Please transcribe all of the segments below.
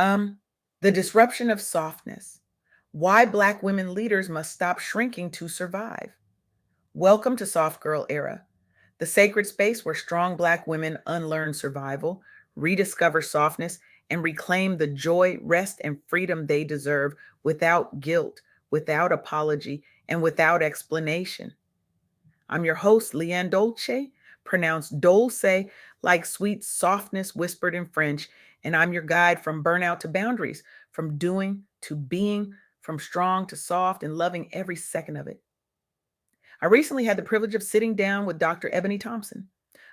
Um, the disruption of softness. Why Black women leaders must stop shrinking to survive. Welcome to Soft Girl Era, the sacred space where strong Black women unlearn survival, rediscover softness, and reclaim the joy, rest, and freedom they deserve without guilt, without apology, and without explanation. I'm your host, LeAnne Dolce, pronounced Dolce like sweet softness whispered in French, and I'm your guide from burnout to boundaries, from doing to being, from strong to soft, and loving every second of it. I recently had the privilege of sitting down with Dr. Ebony Thompson,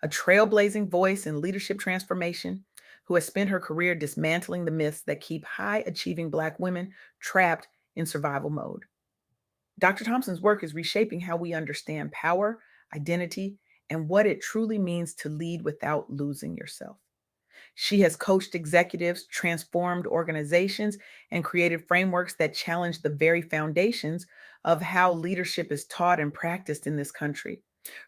a trailblazing voice in leadership transformation who has spent her career dismantling the myths that keep high achieving Black women trapped in survival mode. Dr. Thompson's work is reshaping how we understand power, identity, and what it truly means to lead without losing yourself. She has coached executives, transformed organizations, and created frameworks that challenge the very foundations of how leadership is taught and practiced in this country.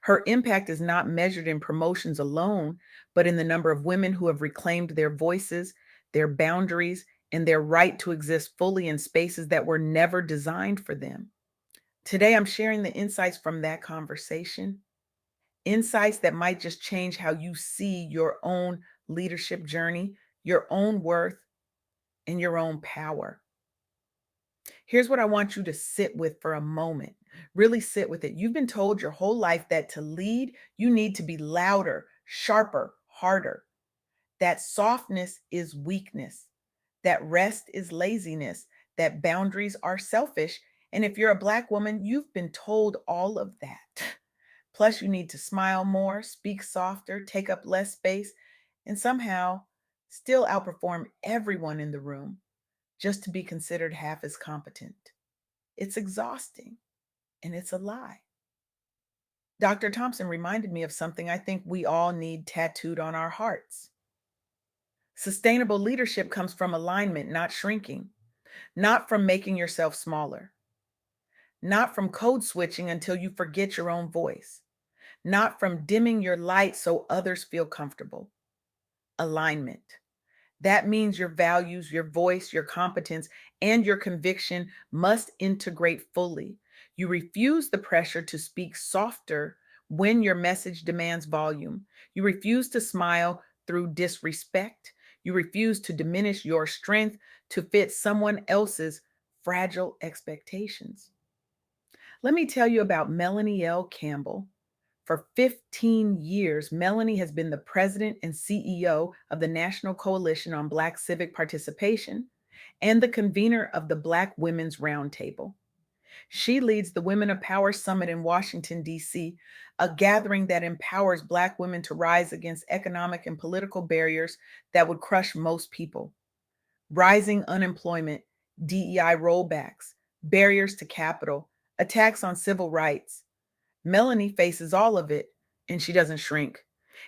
Her impact is not measured in promotions alone, but in the number of women who have reclaimed their voices, their boundaries, and their right to exist fully in spaces that were never designed for them. Today, I'm sharing the insights from that conversation, insights that might just change how you see your own leadership journey, your own worth, and your own power. Here's what I want you to sit with for a moment. Really sit with it. You've been told your whole life that to lead, you need to be louder, sharper, harder. That softness is weakness, that rest is laziness, that boundaries are selfish. And if you're a Black woman, you've been told all of that. Plus, you need to smile more, speak softer, take up less space, and somehow still outperform everyone in the room just to be considered half as competent. It's exhausting and it's a lie. Dr. Thompson reminded me of something I think we all need tattooed on our hearts. Sustainable leadership comes from alignment, not shrinking, not from making yourself smaller, not from code switching until you forget your own voice, not from dimming your light so others feel comfortable. Alignment. That means your values, your voice, your competence, and your conviction must integrate fully. You refuse the pressure to speak softer when your message demands volume. You refuse to smile through disrespect. You refuse to diminish your strength to fit someone else's fragile expectations. Let me tell you about Melanie L. Campbell. For 15 years, Melanie has been the president and CEO of the National Coalition on Black Civic Participation and the convener of the Black Women's Roundtable. She leads the Women of Power Summit in Washington, D.C., a gathering that empowers Black women to rise against economic and political barriers that would crush most people. Rising unemployment, DEI rollbacks, barriers to capital, attacks on civil rights. Melanie faces all of it and she doesn't shrink.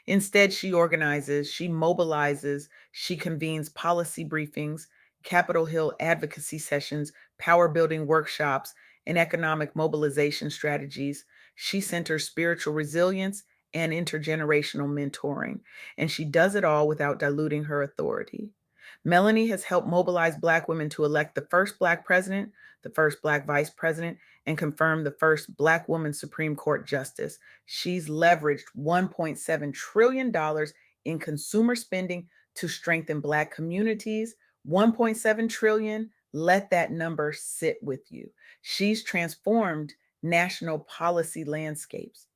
Instead, she organizes, she mobilizes, she convenes policy briefings, Capitol Hill advocacy sessions, power building workshops, and economic mobilization strategies. She centers spiritual resilience and intergenerational mentoring, and she does it all without diluting her authority. Melanie has helped mobilize Black women to elect the first Black president, the first Black vice president, and confirm the first Black woman Supreme Court justice. She's leveraged $1.7 trillion in consumer spending to strengthen Black communities. 1.7 trillion, let that number sit with you. She's transformed national policy landscapes,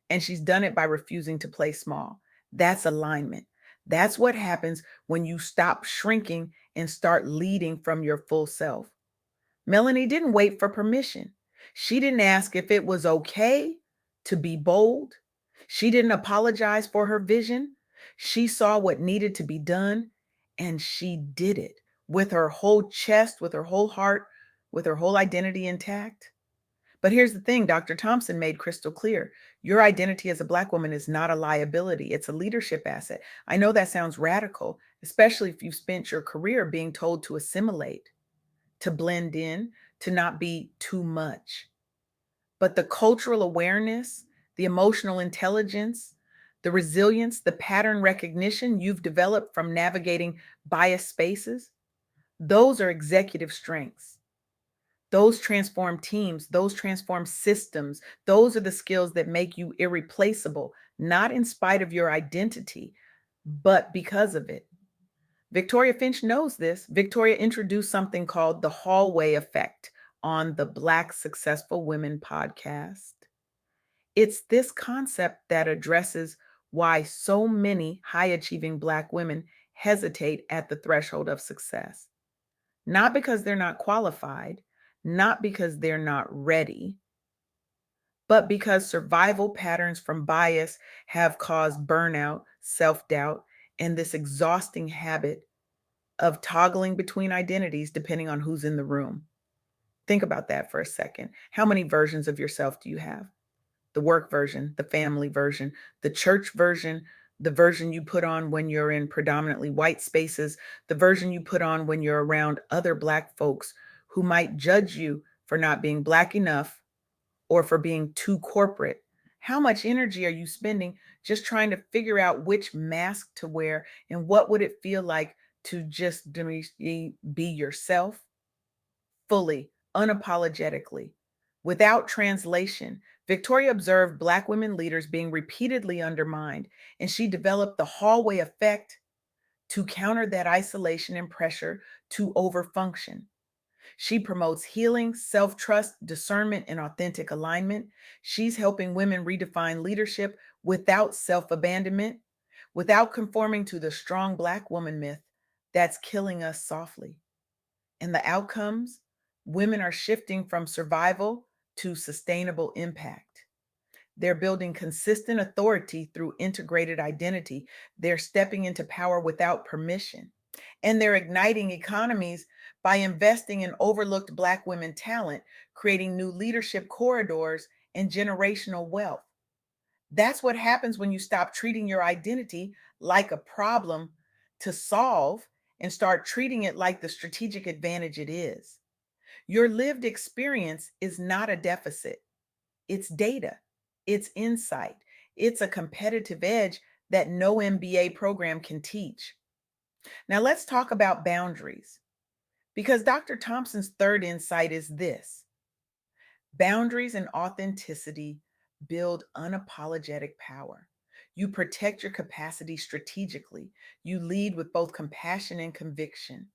and she's done it by refusing to play small. That's alignment. That's what happens when you stop shrinking and start leading from your full self. Melanie didn't wait for permission. She didn't ask if it was okay to be bold. She didn't apologize for her vision. She saw what needed to be done and she did it with her whole chest, with her whole heart, with her whole identity intact. But here's the thing Dr. Thompson made crystal clear. Your identity as a Black woman is not a liability, it's a leadership asset. I know that sounds radical, especially if you've spent your career being told to assimilate, to blend in, to not be too much. But the cultural awareness, the emotional intelligence, the The resilience, the pattern recognition you've developed from navigating biased spaces, those are executive strengths. Those transform teams, those transform systems. Those are the skills that make you irreplaceable, not in spite of your identity, but because of it. Victoria Finch knows this. Victoria introduced something called the hallway effect on the Black Successful Women podcast. It's this concept that addresses why so many high achieving Black women hesitate at the threshold of success. Not because they're not qualified, not because they're not ready, but because survival patterns from bias have caused burnout, self doubt, and this exhausting habit of toggling between identities depending on who's in the room. Think about that for a second. How many versions of yourself do you have? The work version, the family version, the church version, the version you put on when you're in predominantly white spaces, the version you put on when you're around other Black folks who might judge you for not being Black enough or for being too corporate. How much energy are you spending just trying to figure out which mask to wear and what would it feel like to just be yourself fully, unapologetically, without translation? Victoria observed Black women leaders being repeatedly undermined, and she developed the hallway effect to counter that isolation and pressure to overfunction. She promotes healing, self trust, discernment, and authentic alignment. She's helping women redefine leadership without self abandonment, without conforming to the strong Black woman myth that's killing us softly. And the outcomes, women are shifting from survival to sustainable impact. They're building consistent authority through integrated identity. They're stepping into power without permission. And they're igniting economies by investing in overlooked Black women talent, creating new leadership corridors and generational wealth. That's what happens when you stop treating your identity like a problem to solve and start treating it like the strategic advantage it is. Your lived experience is not a deficit, it's data, it's insight, it's a competitive edge that no MBA program can teach. Now, let's talk about boundaries because Dr. Thompson's third insight is this: boundaries and authenticity build unapologetic power. You protect your capacity strategically. You lead with both compassion and conviction.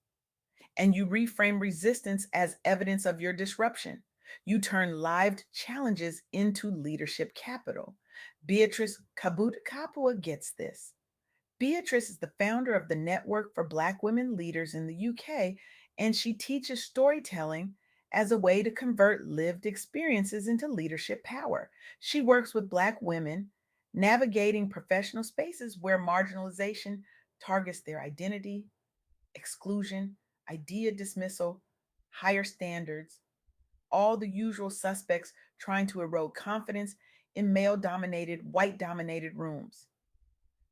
And you reframe resistance as evidence of your disruption. You turn lived challenges into leadership capital. Beatrice Kabut Kapua gets this. Beatrice is the founder of the Network for Black Women Leaders in the UK, and she teaches storytelling as a way to convert lived experiences into leadership power. She works with Black women navigating professional spaces where marginalization targets their identity, exclusion, idea dismissal, higher standards, all the usual suspects trying to erode confidence in male dominated, white dominated rooms.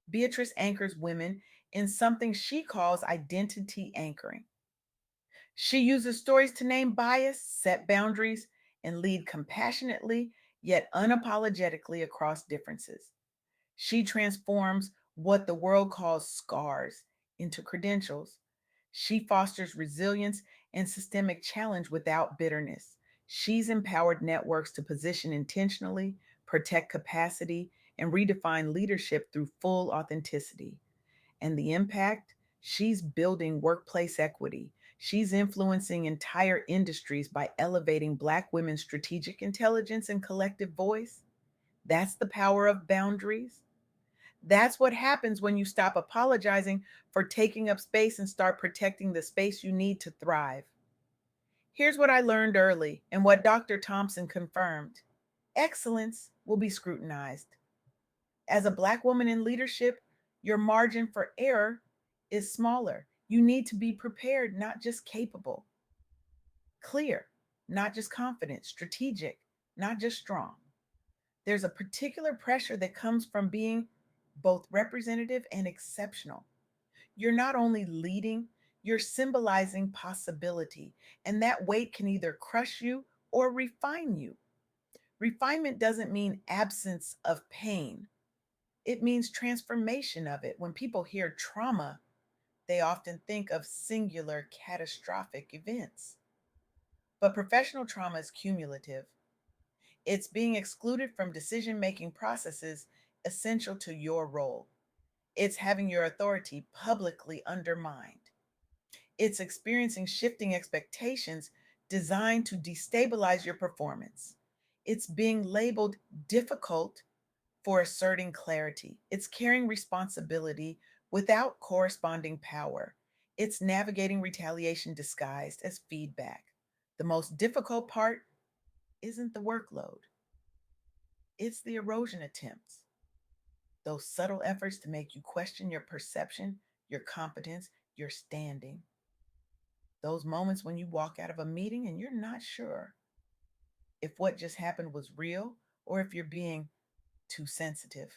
Beatrice anchors women in something she calls identity anchoring. She uses stories to name bias, set boundaries, and lead compassionately yet unapologetically across differences. She transforms what the world calls scars into credentials. She fosters resilience and systemic challenge without bitterness. She's empowered networks to position intentionally, protect capacity, and redefine leadership through full authenticity. And the impact? She's building workplace equity. She's influencing entire industries by elevating Black women's strategic intelligence and collective voice. That's the power of boundaries. That's what happens when you stop apologizing for taking up space and start protecting the space you need to thrive. Here's what I learned early and what Dr. Thompson confirmed: excellence will be scrutinized. As a Black woman in leadership, your margin for error is smaller. You need to be prepared, not just capable, clear, not just confident, strategic, not just strong. There's a particular pressure that comes from being both representative and exceptional. You're not only leading, you're symbolizing possibility, and that weight can either crush you or refine you. Refinement doesn't mean absence of pain. It means transformation of it. When people hear trauma, they often think of singular catastrophic events. But professional trauma is cumulative. It's being excluded from decision making processes essential to your role. It's having your authority publicly undermined. It's experiencing shifting expectations designed to destabilize your performance. It's being labeled difficult for asserting clarity. It's carrying responsibility without corresponding power. It's navigating retaliation disguised as feedback. The most difficult part isn't the workload, it's the erosion attempts, those subtle efforts to make you question your perception, your competence, your standing. Those moments when you walk out of a meeting and you're not sure if what just happened was real or if you're being too sensitive.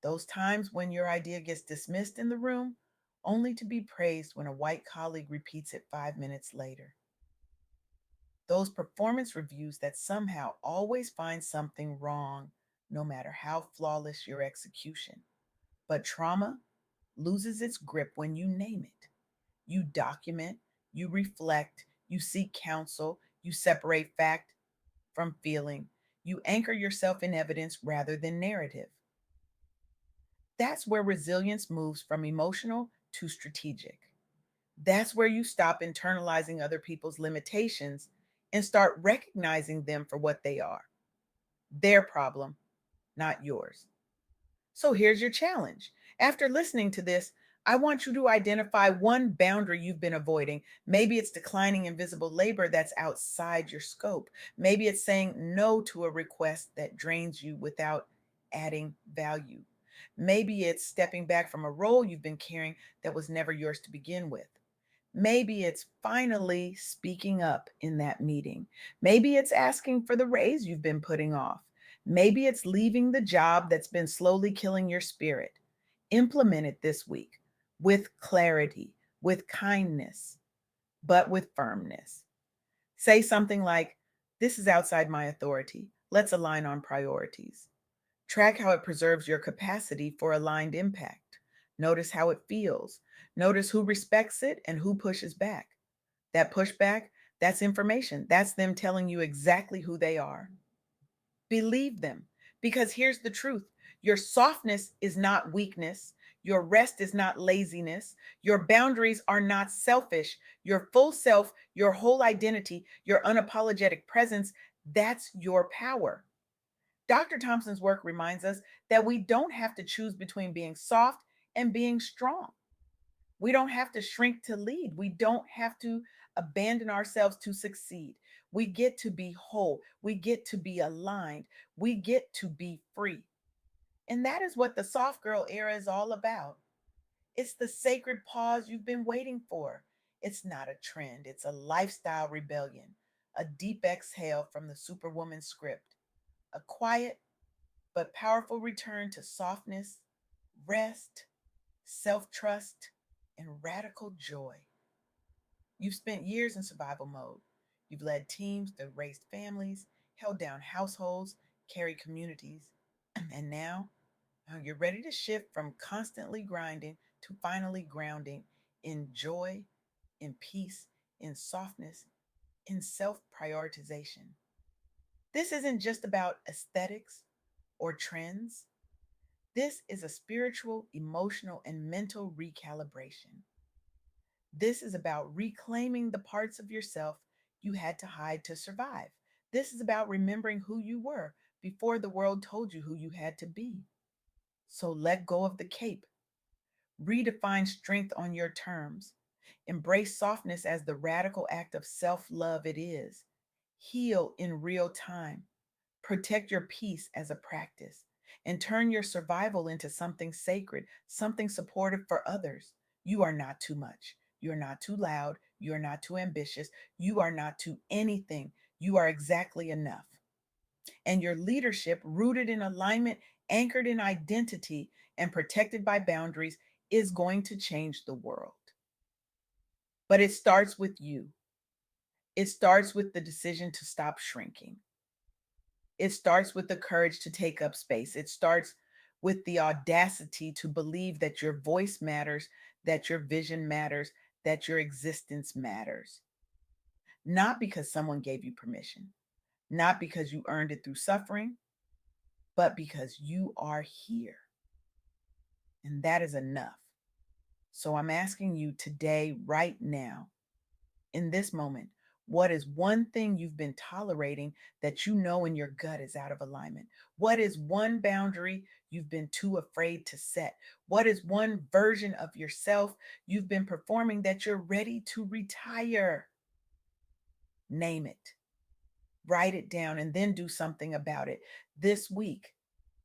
Those times when your idea gets dismissed in the room only to be praised when a white colleague repeats it 5 minutes later. Those performance reviews that somehow always find something wrong, no matter how flawless your execution. But trauma loses its grip when you name it. You document, you reflect, you seek counsel, you separate fact from feeling, you anchor yourself in evidence rather than narrative. That's where resilience moves from emotional to strategic. That's where you stop internalizing other people's limitations and start recognizing them for what they are, their problem, not yours. So here's your challenge. After listening to this, I want you to identify one boundary you've been avoiding. Maybe it's declining invisible labor that's outside your scope. Maybe it's saying no to a request that drains you without adding value. Maybe it's stepping back from a role you've been carrying that was never yours to begin with. Maybe it's finally speaking up in that meeting. Maybe it's asking for the raise you've been putting off. Maybe it's leaving the job that's been slowly killing your spirit. Implement it this week with clarity, with kindness, but with firmness. Say something like, "This is outside my authority. Let's align on priorities." Track how it preserves your capacity for aligned impact. Notice how it feels. Notice who respects it and who pushes back. That pushback, that's information. That's them telling you exactly who they are. Believe them. Because here's the truth: your softness is not weakness. Your rest is not laziness. Your boundaries are not selfish. Your full self, your whole identity, your unapologetic presence, that's your power. Dr. Thompson's work reminds us that we don't have to choose between being soft and being strong. We don't have to shrink to lead. We don't have to abandon ourselves to succeed. We get to be whole. We get to be aligned. We get to be free. And that is what the soft girl era is all about. It's the sacred pause you've been waiting for. It's not a trend, it's a lifestyle rebellion, a deep exhale from the Superwoman script, a quiet but powerful return to softness, rest, self trust, and radical joy. You've spent years in survival mode. You've led teams that raised families, held down households, carried communities, and now you're ready to shift from constantly grinding to finally grounding in joy, in peace, in softness, in self prioritization. This isn't just about aesthetics or trends. This is a spiritual, emotional, and mental recalibration. This is about reclaiming the parts of yourself you had to hide to survive. This is about remembering who you were before the world told you who you had to be. So let go of the cape. Redefine strength on your terms. Embrace softness as the radical act of self love it is. Heal in real time. Protect your peace as a practice. And turn your survival into something sacred, something supportive for others. You are not too much. You're not too loud. You're not too ambitious. You are not too anything. You are exactly enough. And your leadership, rooted in alignment, anchored in identity, and protected by boundaries, is going to change the world. But it starts with you. It starts with the decision to stop shrinking. It starts with the courage to take up space. It starts with the audacity to believe that your voice matters, that your vision matters, that your existence matters. Not because someone gave you permission, not because you earned it through suffering, but because you are here. And that is enough. So I'm asking you today, right now, in this moment, what is one thing you've been tolerating that you know in your gut is out of alignment? What is one boundary you've been too afraid to set? What is one version of yourself you've been performing that you're ready to retire? Name it, write it down, and then do something about it this week.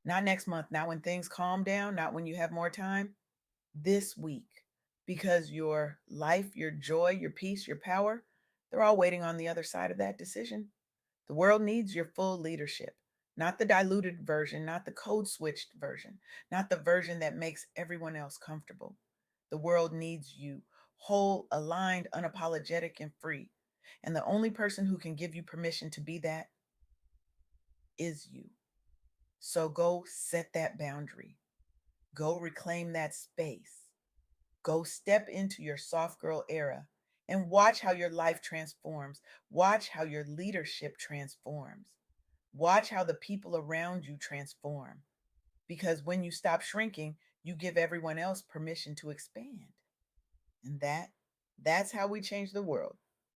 Not next month, not when things calm down, not when you have more time, this week. Because your life, your joy, your peace, your power, they're all waiting on the other side of that decision. The world needs your full leadership, not the diluted version, not the code switched version, not the version that makes everyone else comfortable. The world needs you, whole, aligned, unapologetic, and free. And the only person who can give you permission to be that is you. So go set that boundary. Go reclaim that space. Go step into your soft girl era and watch how your life transforms. Watch how your leadership transforms. Watch how the people around you transform. Because when you stop shrinking, you give everyone else permission to expand. And that's how we change the world.